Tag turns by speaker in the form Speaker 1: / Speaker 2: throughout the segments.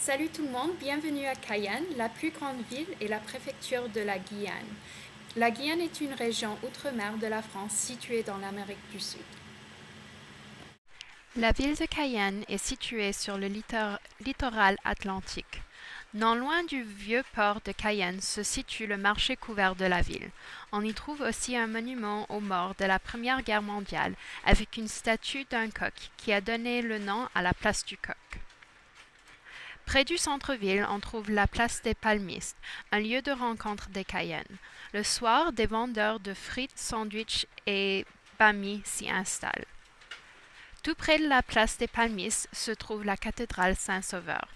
Speaker 1: Salut tout le monde, bienvenue à Cayenne, la plus grande ville et la préfecture de la Guyane. La Guyane est une région outre-mer de la France située dans l'Amérique du Sud. La ville de Cayenne est située sur le littoral atlantique. Non loin du vieux port de Cayenne se situe le marché couvert de la ville. On y trouve aussi un monument aux morts de la Première Guerre mondiale avec une statue d'un coq qui a donné le nom à la place du coq. Près du centre-ville, on trouve la place des Palmistes, un lieu de rencontre des Cayennes. Le soir, des vendeurs de frites, sandwichs et bami s'y installent. Tout près de la place des Palmistes se trouve la cathédrale Saint-Sauveur.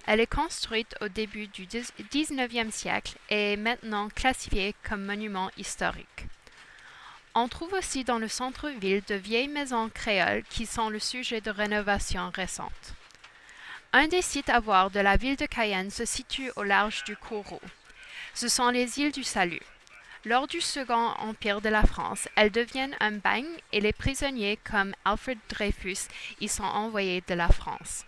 Speaker 1: Elle est construite au début du XIXe siècle et est maintenant classifiée comme monument historique. On trouve aussi dans le centre-ville de vieilles maisons créoles qui sont le sujet de rénovations récentes. Un des sites à voir de la ville de Cayenne se situe au large du Kourou. Ce sont les îles du Salut. Lors du Second Empire de la France, elles deviennent un bagne et les prisonniers comme Alfred Dreyfus y sont envoyés de la France.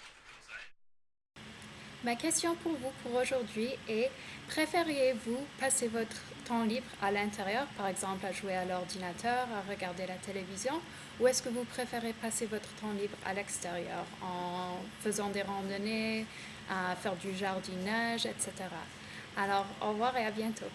Speaker 1: Ma question pour vous pour aujourd'hui est, préfériez-vous passer votre temps libre à l'intérieur, par exemple à jouer à l'ordinateur, à regarder la télévision, ou est-ce que vous préférez passer votre temps libre à l'extérieur en faisant des randonnées, à faire du jardinage, etc. Alors, au revoir et à bientôt.